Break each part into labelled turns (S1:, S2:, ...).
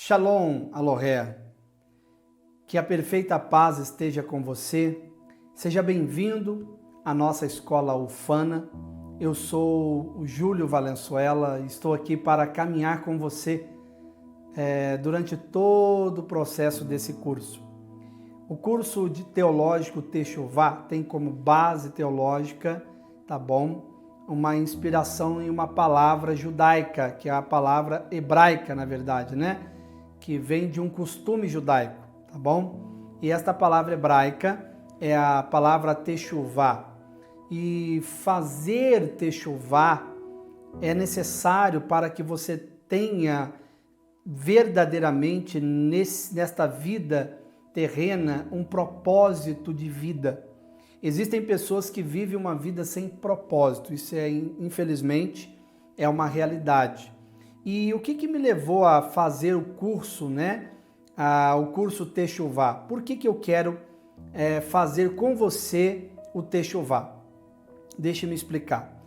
S1: Shalom, Aloha. Que a perfeita paz esteja com você. Seja bem-vindo à nossa escola Ufana. Eu sou o Júlio Valenzuela e estou aqui para caminhar com você durante todo o processo desse curso. O curso de teológico Techuvá tem como base teológica, tá bom? Uma inspiração em uma palavra judaica, que é a palavra hebraica, na verdade, né? Que vem de um costume judaico, tá bom? E esta palavra hebraica é a palavra Techuvá. E fazer Techuvá é necessário para que você tenha verdadeiramente nesta vida terrena um propósito de vida. Existem pessoas que vivem uma vida sem propósito, isso infelizmente é uma realidade. E o que me levou a fazer o curso, né? O curso Techuvá? Por que eu quero fazer com você o Techuvá? Deixe-me explicar.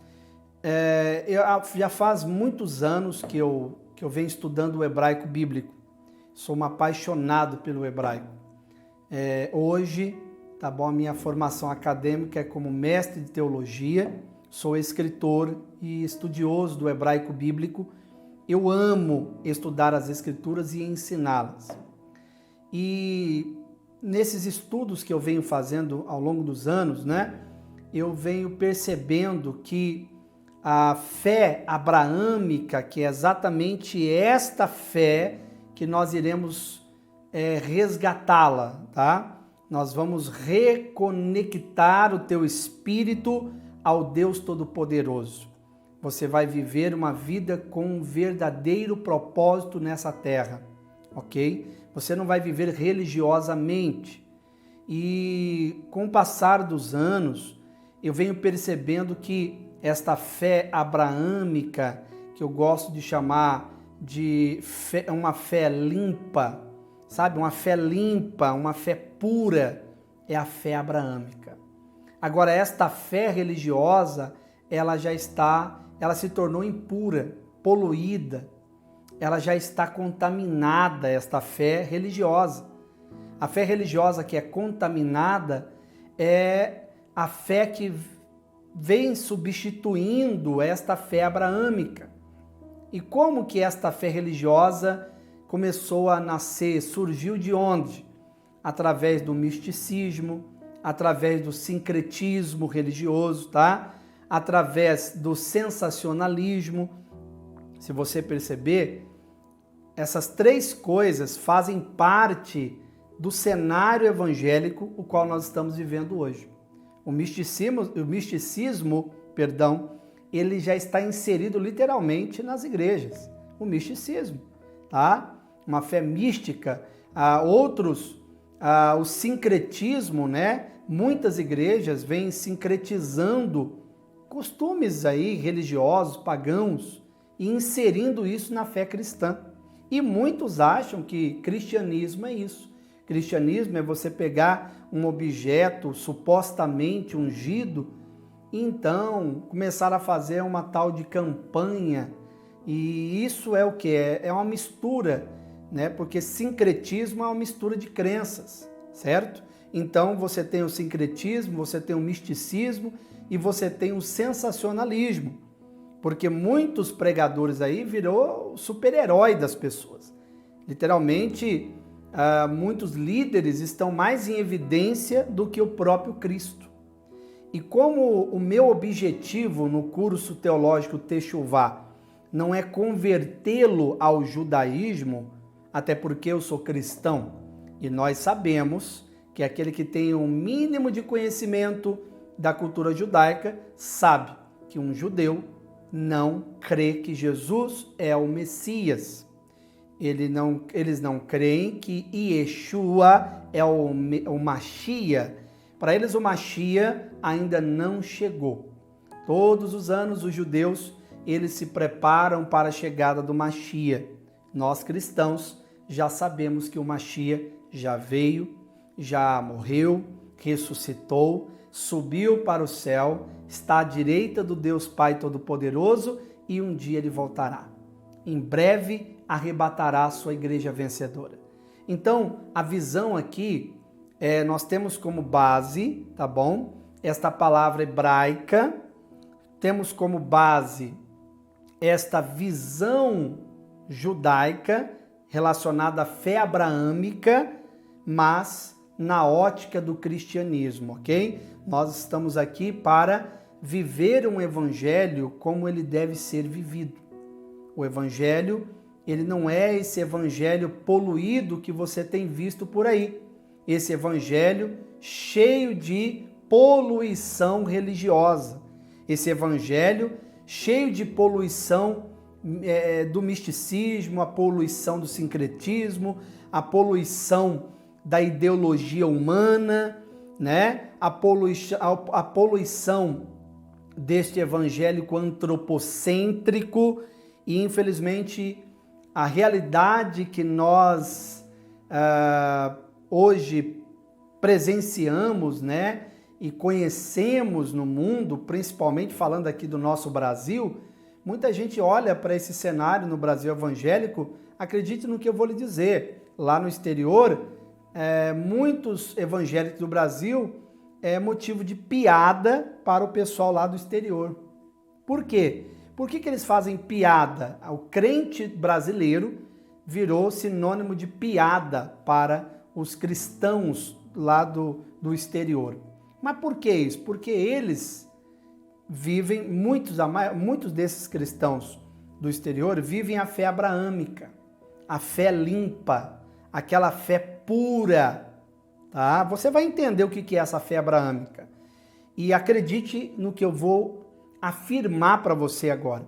S1: Já faz muitos anos que eu venho estudando o hebraico bíblico. Sou um apaixonado pelo hebraico. Hoje, tá bom, a minha formação acadêmica é como mestre de teologia, sou escritor e estudioso do hebraico bíblico. Eu amo estudar as escrituras e ensiná-las. E nesses estudos que eu venho fazendo ao longo dos anos, né, eu venho percebendo que a fé abraâmica, que é exatamente esta fé que nós iremos resgatá-la, tá? Nós vamos reconectar o teu espírito ao Deus Todo-Poderoso. Você vai viver uma vida com um verdadeiro propósito nessa terra, ok? Você não vai viver religiosamente. E com o passar dos anos, eu venho percebendo que esta fé abraâmica, que eu gosto de chamar de uma fé limpa, sabe? Uma fé limpa, uma fé pura, é a fé abraâmica. Agora, esta fé religiosa, ela se tornou impura, poluída, ela já está contaminada, esta fé religiosa. A fé religiosa que é contaminada é a fé que vem substituindo esta fé abraâmica. E como que esta fé religiosa começou a nascer, surgiu de onde? Através do misticismo, através do sincretismo religioso, tá? Através do sensacionalismo. Se você perceber, essas três coisas fazem parte do cenário evangélico o qual nós estamos vivendo hoje. O misticismo, ele já está inserido literalmente nas igrejas. O misticismo, tá? Uma fé mística. O sincretismo, né? Muitas igrejas vêm sincretizando costumes aí religiosos, pagãos, e inserindo isso na fé cristã. E muitos acham que cristianismo é isso. Cristianismo é você pegar um objeto supostamente ungido e então começar a fazer uma tal de campanha. E isso é o que? É uma mistura, né? Porque sincretismo é uma mistura de crenças, certo? Então você tem o sincretismo, você tem o misticismo e você tem o sensacionalismo. Porque muitos pregadores aí virou super-herói das pessoas. Literalmente, muitos líderes estão mais em evidência do que o próprio Cristo. E como o meu objetivo no curso teológico Techuvá não é convertê-lo ao judaísmo, até porque eu sou cristão, e nós sabemos que aquele que tem um mínimo de conhecimento da cultura judaica sabe que um judeu não crê que Jesus é o Messias. Eles não creem que Yeshua é o Mashiach. Para eles o Mashiach ainda não chegou. Todos os anos os judeus eles se preparam para a chegada do Mashiach. Nós cristãos já sabemos que o Mashiach já veio, já morreu, ressuscitou, subiu para o céu, está à direita do Deus Pai Todo-Poderoso e um dia ele voltará. em breve arrebatará a sua igreja vencedora. Então, a visão aqui, nós temos como base, tá bom? Esta palavra hebraica, temos como base esta visão judaica relacionada à fé abraâmica, mas na ótica do cristianismo, ok? Nós estamos aqui para viver um evangelho como ele deve ser vivido. O evangelho, ele não é esse evangelho poluído que você tem visto por aí. Esse evangelho cheio de poluição religiosa. Esse evangelho cheio de poluição do misticismo, a poluição do sincretismo, a poluição da ideologia humana, né? A poluição deste evangélico antropocêntrico e, infelizmente, a realidade que nós hoje presenciamos, né? E conhecemos no mundo, principalmente falando aqui do nosso Brasil, muita gente olha para esse cenário no Brasil evangélico, acredite no que eu vou lhe dizer, lá no exterior, muitos evangélicos do Brasil é motivo de piada para o pessoal lá do exterior. Por quê? Por que eles fazem piada? O crente brasileiro virou sinônimo de piada para os cristãos lá do exterior. Mas por que isso? Porque eles vivem, muitos desses cristãos do exterior vivem a fé abraâmica, a fé limpa, aquela fé pura, tá? Você vai entender o que é essa fé abraâmica. E acredite no que eu vou afirmar para você agora.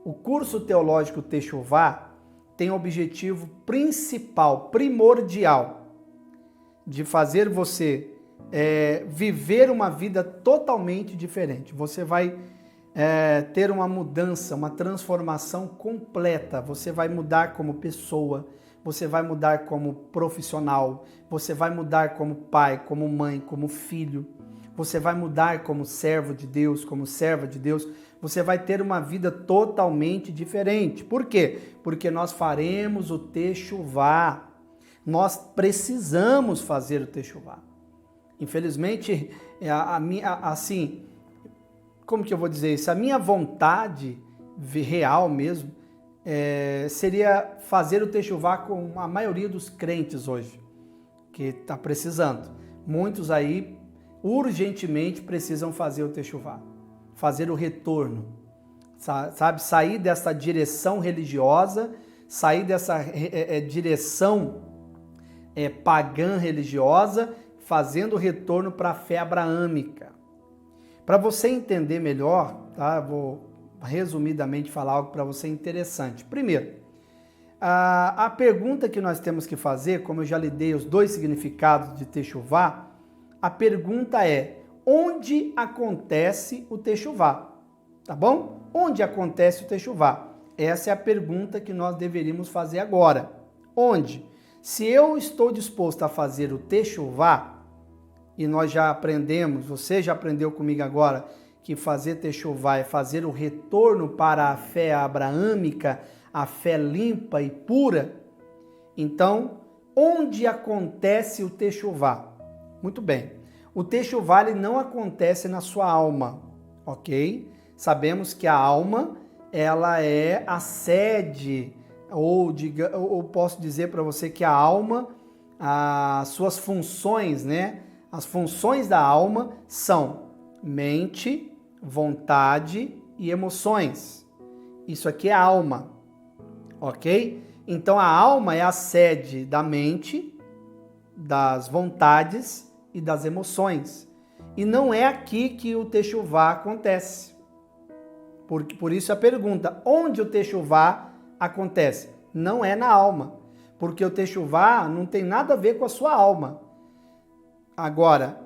S1: O curso teológico Techuvá tem o objetivo principal, primordial, de fazer você viver uma vida totalmente diferente. Você vai ter uma mudança, uma transformação completa. Você vai mudar como pessoa, você vai mudar como profissional, você vai mudar como pai, como mãe, como filho. Você vai mudar como servo de Deus, como serva de Deus. Você vai ter uma vida totalmente diferente. Por quê? Porque nós faremos o Techuvá. Nós precisamos fazer o Techuvá. Infelizmente, assim, como que eu vou dizer isso? A minha vontade real mesmo seria fazer o Techuvá com a maioria dos crentes hoje, que está precisando. Muitos aí urgentemente precisam fazer o Techuvá, fazer o retorno, sabe? Sair dessa direção religiosa, sair dessa direção pagã religiosa, fazendo o retorno para a fé abraâmica. Para você entender melhor, tá? Vou resumidamente falar algo para você interessante. Primeiro, a pergunta que nós temos que fazer, como eu já lhe dei os dois significados de Techuvá, a pergunta é: onde acontece o Techuvá? Tá bom? Onde acontece o Techuvá? Essa é a pergunta que nós deveríamos fazer agora. Onde? Se eu estou disposto a fazer o Techuvá, e nós já aprendemos, você já aprendeu comigo agora, que fazer Techuvá é fazer o retorno para a fé abraâmica, a fé limpa e pura. Então, onde acontece o Techuvá? Muito bem. O Techuvá ele não acontece na sua alma, ok? Sabemos que a alma, ela é a sede, ou posso dizer para você que a alma, as suas funções, né? As funções da alma são mente, vontade e emoções. Isso aqui é a alma, ok? Então a alma é a sede da mente, das vontades e das emoções. E não é aqui que o Techuvá acontece. Por isso a pergunta: onde o Techuvá acontece? Não é na alma, porque o Techuvá não tem nada a ver com a sua alma. Agora,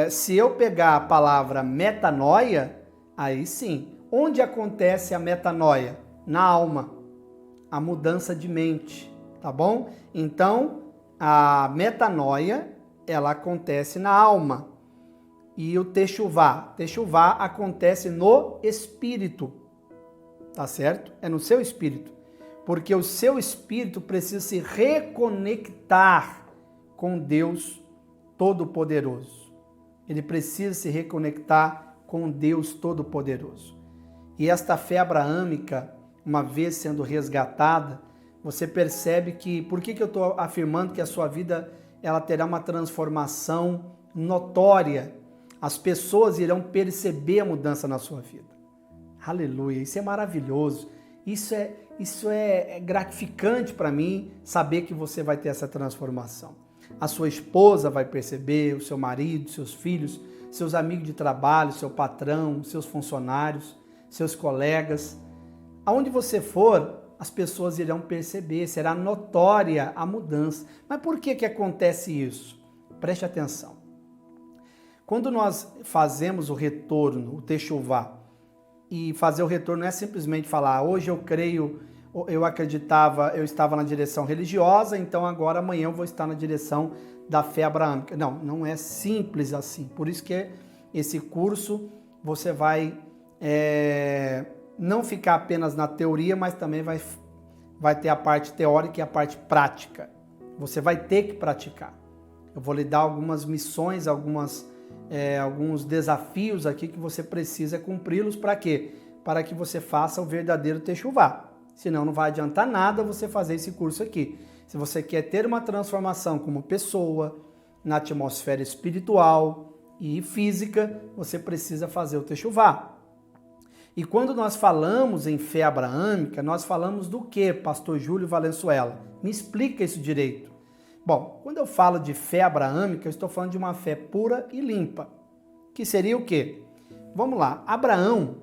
S1: se eu pegar a palavra metanoia, aí sim. Onde acontece a metanoia? Na alma. A mudança de mente, tá bom? Então, a metanoia, ela acontece na alma. E o Techuvá acontece no espírito. tá certo? É no seu espírito, porque o seu espírito precisa se reconectar com Deus Todo-Poderoso. Ele precisa se reconectar com Deus Todo-Poderoso. E esta fé abraâmica, uma vez sendo resgatada, você percebe que, por que eu estou afirmando que a sua vida ela terá uma transformação notória? As pessoas irão perceber a mudança na sua vida. Aleluia, isso é maravilhoso. Isso é gratificante para mim, saber que você vai ter essa transformação. A sua esposa vai perceber, o seu marido, seus filhos, seus amigos de trabalho, seu patrão, seus funcionários, seus colegas. Aonde você for, as pessoas irão perceber, será notória a mudança. Mas por que acontece isso? Preste atenção. Quando nós fazemos o retorno, o techuvá, e fazer o retorno não é simplesmente falar, hoje eu creio, eu acreditava, eu estava na direção religiosa, então agora amanhã eu vou estar na direção da fé abraâmica. Não, não é simples assim. Por isso que esse curso você vai não ficar apenas na teoria, mas também vai ter a parte teórica e a parte prática. Você vai ter que praticar. Eu vou lhe dar algumas missões, alguns desafios aqui que você precisa cumpri-los. Para quê? Para que você faça o verdadeiro techuvá. Senão não vai adiantar nada você fazer esse curso aqui. Se você quer ter uma transformação como pessoa, na atmosfera espiritual e física, você precisa fazer o techuvá. E quando nós falamos em fé abraâmica, nós falamos do que, pastor Júlio Valenzuela? Me explica isso direito. Bom, quando eu falo de fé abraâmica, eu estou falando de uma fé pura e limpa, que seria o quê? Vamos lá, Abraão,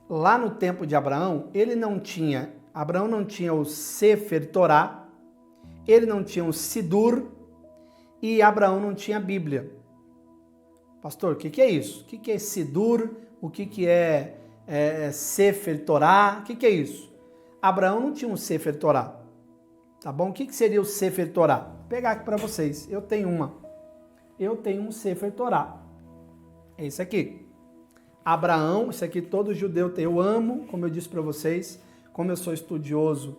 S1: lá no tempo de Abraão, Abraão não tinha o Sefer Torá, ele não tinha o Sidur e Abraão não tinha a Bíblia. Pastor, o que é isso? O que é Sidur? O que é Sefer Torá? O que é isso? Abraão não tinha um Sefer Torá. Tá bom? O que seria o Sefer Torá? Vou pegar aqui para vocês. Eu tenho um Sefer Torá. É isso aqui. Abraão, isso aqui todo judeu tem. Eu amo, como eu disse para vocês, como eu sou estudioso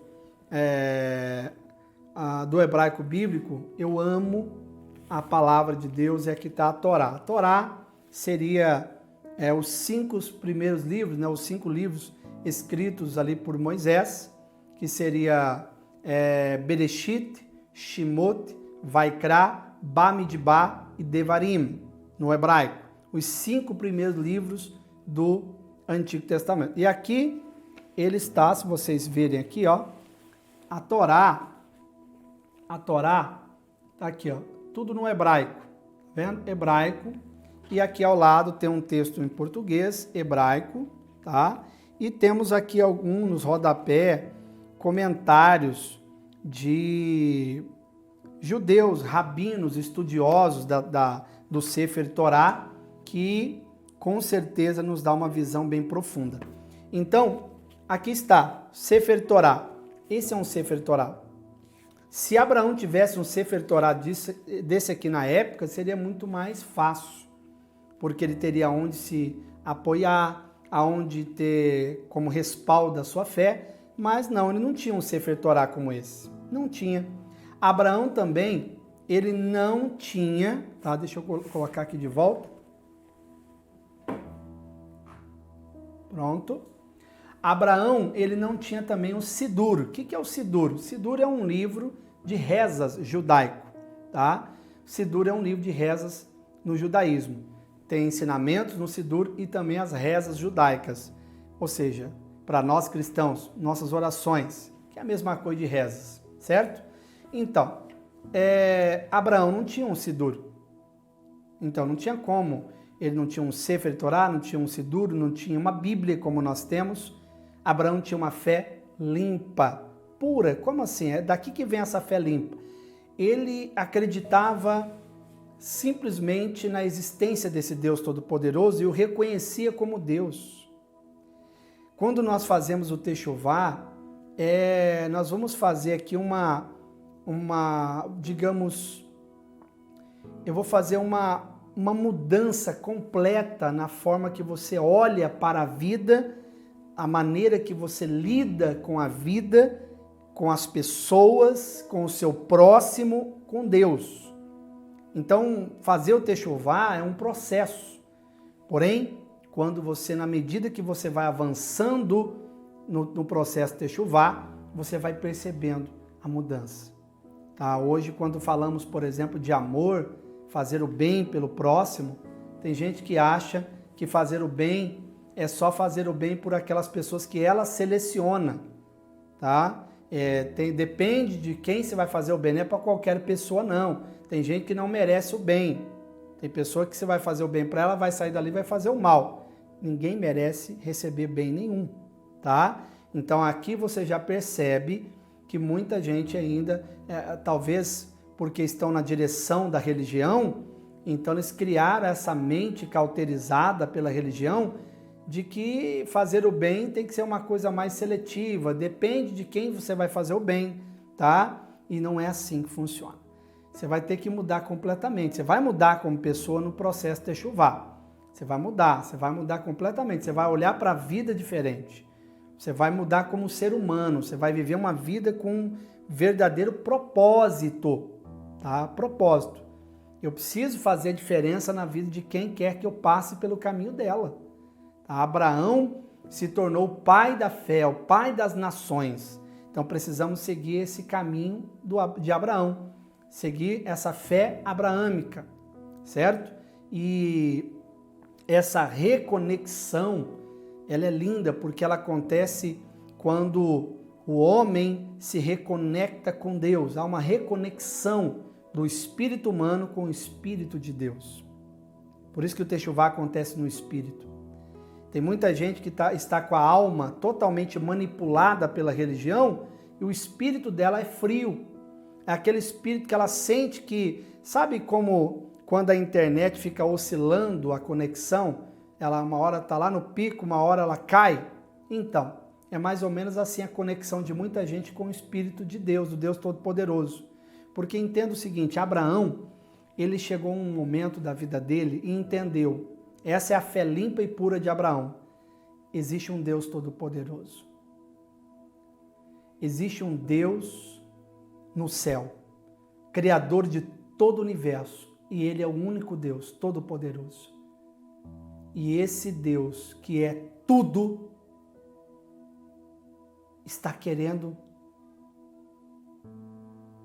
S1: do hebraico bíblico, eu amo a palavra de Deus e aqui está a Torá. A Torá seria os 5 primeiros livros, né, os 5 livros escritos ali por Moisés, que seria Bereshit, Shemot, Vaikra, Bamidbar e Devarim, no hebraico. Os 5 primeiros livros do Antigo Testamento. E aqui ele está, se vocês verem aqui, ó, a Torá tá aqui, ó, tudo no hebraico, tá vendo? Hebraico. E aqui ao lado tem um texto em português, hebraico, tá? E temos aqui alguns nos rodapé comentários de judeus, rabinos, estudiosos do Sefer Torá, que com certeza nos dá uma visão bem profunda. Então, aqui está, Sefer Torá. Esse é um Sefer Torá. Se Abraão tivesse um Sefer Torá desse aqui na época, seria muito mais fácil, porque ele teria onde se apoiar, aonde ter como respaldo a sua fé, mas não, ele não tinha um Sefer Torá como esse. Não tinha. Abraão também, ele não tinha, tá? Deixa eu colocar aqui de volta. Pronto. Abraão, ele não tinha também o Sidur. O que é o Sidur? O Sidur é um livro de rezas judaico, tá? O Sidur é um livro de rezas no judaísmo. Tem ensinamentos no Sidur e também as rezas judaicas. Ou seja, para nós cristãos, nossas orações, que é a mesma coisa de rezas, certo? Então, Abraão não tinha um Sidur. Então, não tinha como. Ele não tinha um Sefer Torá, não tinha um Sidur, não tinha uma Bíblia como nós temos. Abraão tinha uma fé limpa, pura. Como assim? É daqui que vem essa fé limpa. Ele acreditava simplesmente na existência desse Deus Todo-Poderoso e o reconhecia como Deus. Quando nós fazemos o techuvá, nós vamos fazer aqui digamos, eu vou fazer uma mudança completa na forma que você olha para a vida a maneira que você lida com a vida, com as pessoas, com o seu próximo, com Deus. Então, fazer o Techuvá é um processo. Porém, quando você, na medida que você vai avançando no processo Techuvá, você vai percebendo a mudança. Tá? Hoje, quando falamos, por exemplo, de amor, fazer o bem pelo próximo, tem gente que acha que fazer o bem é só fazer o bem por aquelas pessoas que ela seleciona. Tá? Depende de quem você vai fazer o bem, não é para qualquer pessoa, não. Tem gente que não merece o bem. Tem pessoa que você vai fazer o bem para ela, vai sair dali e vai fazer o mal. Ninguém merece receber bem nenhum, tá? Então aqui você já percebe que muita gente ainda, talvez porque estão na direção da religião, então eles criaram essa mente cauterizada pela religião de que fazer o bem tem que ser uma coisa mais seletiva, depende de quem você vai fazer o bem, tá? E não é assim que funciona. Você vai ter que mudar completamente. Você vai mudar como pessoa no processo Techuvá. Você vai mudar completamente. Você vai olhar para a vida diferente. Você vai mudar como ser humano. Você vai viver uma vida com um verdadeiro propósito. Tá? Propósito. Eu preciso fazer a diferença na vida de quem quer que eu passe pelo caminho dela. Tá? Abraão se tornou o pai da fé, o pai das nações. Então precisamos seguir esse caminho de Abraão. Seguir essa fé abraâmica, certo? E essa reconexão, ela é linda porque ela acontece quando o homem se reconecta com Deus. Há uma reconexão do espírito humano com o espírito de Deus. Por isso que o Techuvá acontece no espírito. Tem muita gente que está com a alma totalmente manipulada pela religião e o espírito dela é frio. É aquele espírito que ela sente que, sabe como quando a internet fica oscilando a conexão, ela uma hora está lá no pico, uma hora ela cai? Então, é mais ou menos assim a conexão de muita gente com o Espírito de Deus, do Deus Todo-Poderoso. Porque entenda o seguinte, Abraão, ele chegou a um momento da vida dele e entendeu, essa é a fé limpa e pura de Abraão, existe um Deus Todo-Poderoso. Existe um Deus no céu, Criador de todo o universo, e Ele é o único Deus, Todo-Poderoso. E esse Deus, que é tudo, está querendo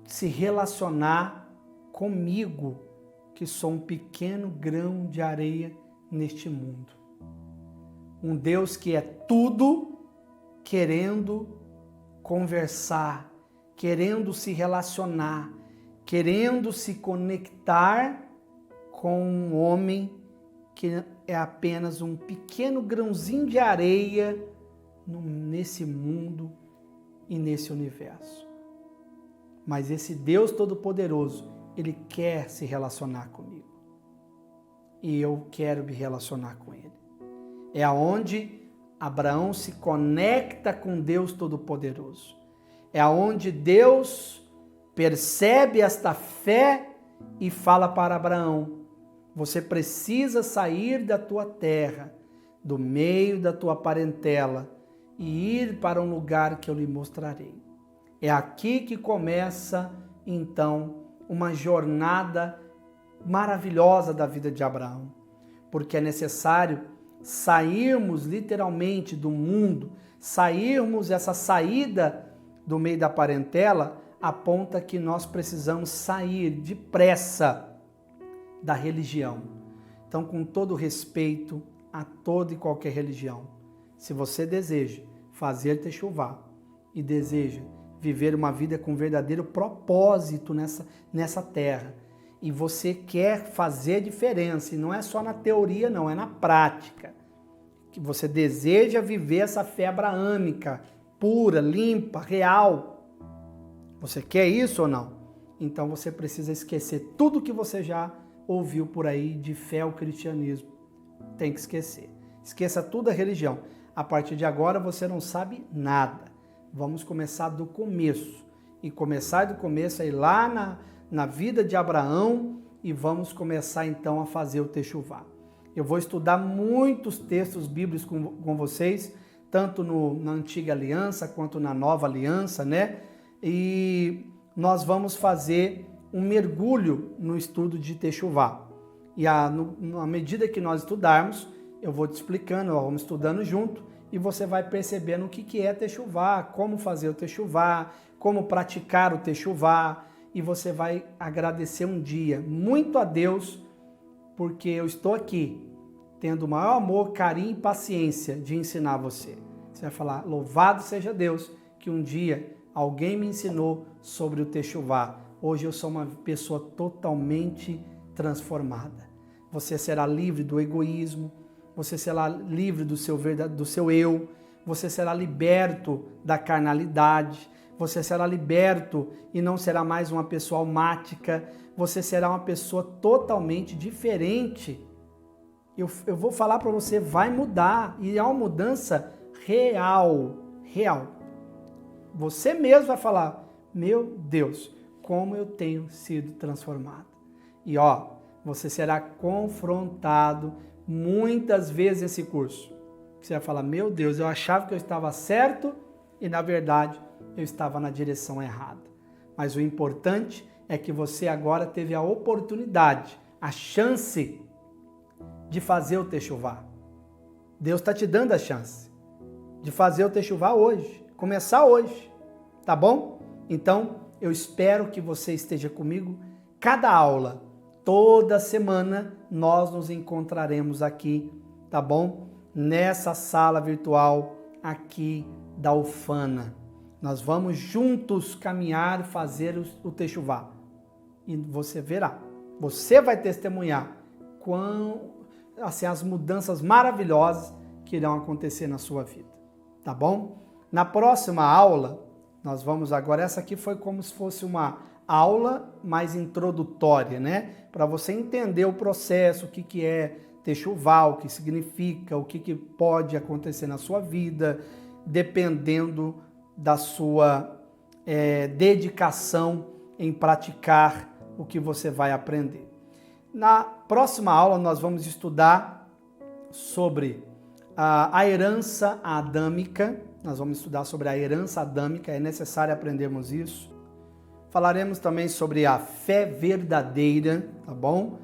S1: se relacionar comigo, que sou um pequeno grão de areia neste mundo. Um Deus que é tudo, querendo conversar, querendo se relacionar, querendo se conectar com um homem que é apenas um pequeno grãozinho de areia nesse mundo e nesse universo. Mas esse Deus Todo-Poderoso, Ele quer se relacionar comigo. E eu quero me relacionar com Ele. É aonde Abraão se conecta com Deus Todo-Poderoso. É aonde Deus percebe esta fé e fala para Abraão, você precisa sair da tua terra, do meio da tua parentela e ir para um lugar que eu lhe mostrarei. É aqui que começa, então, uma jornada maravilhosa da vida de Abraão, porque é necessário sairmos literalmente do mundo, sairmos essa saída do meio da parentela, aponta que nós precisamos sair depressa da religião. Então, com todo respeito a toda e qualquer religião, se você deseja fazer Techuvá e deseja viver uma vida com verdadeiro propósito nessa terra, e você quer fazer diferença, e não é só na teoria não, é na prática, que você deseja viver essa fé abraâmica, pura, limpa, real, você quer isso ou não? Então você precisa esquecer tudo que você já ouviu por aí de fé ao cristianismo. Tem que esquecer. Esqueça tudo a religião. A partir de agora você não sabe nada. Vamos começar do começo. E começar do começo, aí lá na vida de Abraão, e vamos começar então a fazer o Techuvá. Eu vou estudar muitos textos bíblicos com vocês tanto na antiga aliança quanto na nova aliança, né? E nós vamos fazer um mergulho no estudo de Techuvá. E à medida que nós estudarmos, eu vou te explicando, vamos estudando junto, e você vai percebendo o que é Techuvá, como fazer o Techuvá, como praticar o Techuvá, e você vai agradecer um dia muito a Deus, porque eu estou aqui, tendo o maior amor, carinho e paciência de ensinar você. Você vai falar, louvado seja Deus, que um dia alguém me ensinou sobre o Techuvá. Hoje eu sou uma pessoa totalmente transformada. Você será livre do egoísmo, você será livre do seu eu, você será liberto da carnalidade, você será liberto e não será mais uma pessoa almática, você será uma pessoa totalmente diferente. Eu vou falar para você, vai mudar, e é uma mudança real. Você mesmo vai falar, meu Deus, como eu tenho sido transformado. E você será confrontado muitas vezes nesse curso. Você vai falar, meu Deus, eu achava que eu estava certo e na verdade eu estava na direção errada. Mas o importante é que você agora teve a oportunidade, a chance de fazer o Techuvá. Deus está te dando a chance de fazer o Techuvá hoje, começar hoje, tá bom? Então, eu espero que você esteja comigo cada aula. Toda semana nós nos encontraremos aqui, tá bom? Nessa sala virtual aqui da Ufana. Nós vamos juntos caminhar e fazer o Techuvá. E você verá, você vai testemunhar as mudanças maravilhosas que irão acontecer na sua vida, tá bom? Na próxima aula, nós vamos agora, essa aqui foi como se fosse uma aula mais introdutória, né? Para você entender o processo, o que é Techuvá, o que significa, o que pode acontecer na sua vida, dependendo da sua dedicação em praticar o que você vai aprender. Na próxima aula nós vamos estudar sobre a herança adâmica. Nós vamos estudar sobre a herança adâmica, é necessário aprendermos isso. Falaremos também sobre a fé verdadeira, tá bom?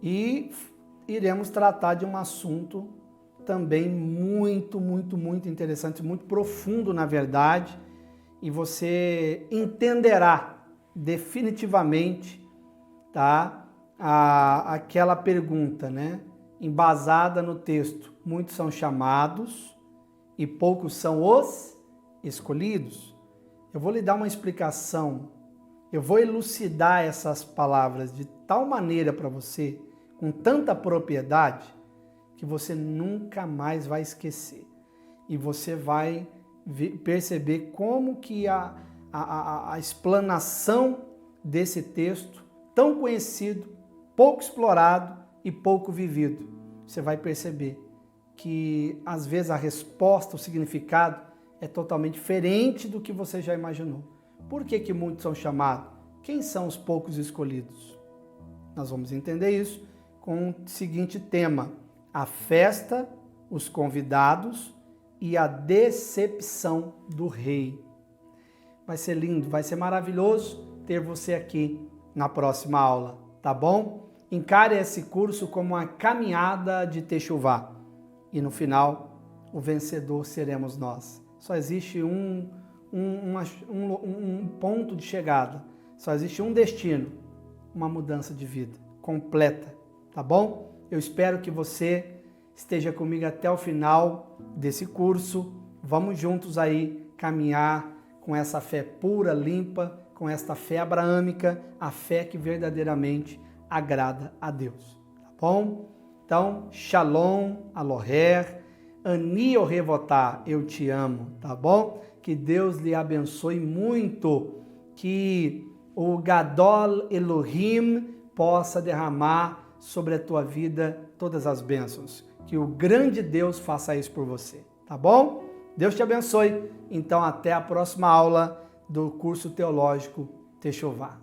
S1: E iremos tratar de um assunto também muito interessante, muito profundo, na verdade, e você entenderá definitivamente, tá? Aquela pergunta, né? Embasada no texto, muitos são chamados e poucos são os escolhidos. Eu vou lhe dar uma explicação, eu vou elucidar essas palavras de tal maneira para você, com tanta propriedade, que você nunca mais vai esquecer. E você vai perceber como que a explanação desse texto, tão conhecido, pouco explorado e pouco vivido, você vai perceber que às vezes a resposta, o significado é totalmente diferente do que você já imaginou. Por que muitos são chamados? Quem são os poucos escolhidos? Nós vamos entender isso com o seguinte tema: a festa, os convidados e a decepção do rei. Vai ser lindo, vai ser maravilhoso ter você aqui na próxima aula, tá bom? Encare esse curso como uma caminhada de Techuvá. E no final, o vencedor seremos nós. Só existe um ponto de chegada. Só existe um destino. Uma mudança de vida completa. Tá bom? Eu espero que você esteja comigo até o final desse curso. Vamos juntos aí caminhar com essa fé pura, limpa, com esta fé abraâmica, a fé que verdadeiramente agrada a Deus. Tá bom? Então, Shalom, Aloher, Ani Orevotá, eu te amo, tá bom? Que Deus lhe abençoe muito, que o Gadol Elohim possa derramar sobre a tua vida todas as bênçãos. Que o grande Deus faça isso por você, tá bom? Deus te abençoe. Então, até a próxima aula do curso teológico Techuvá.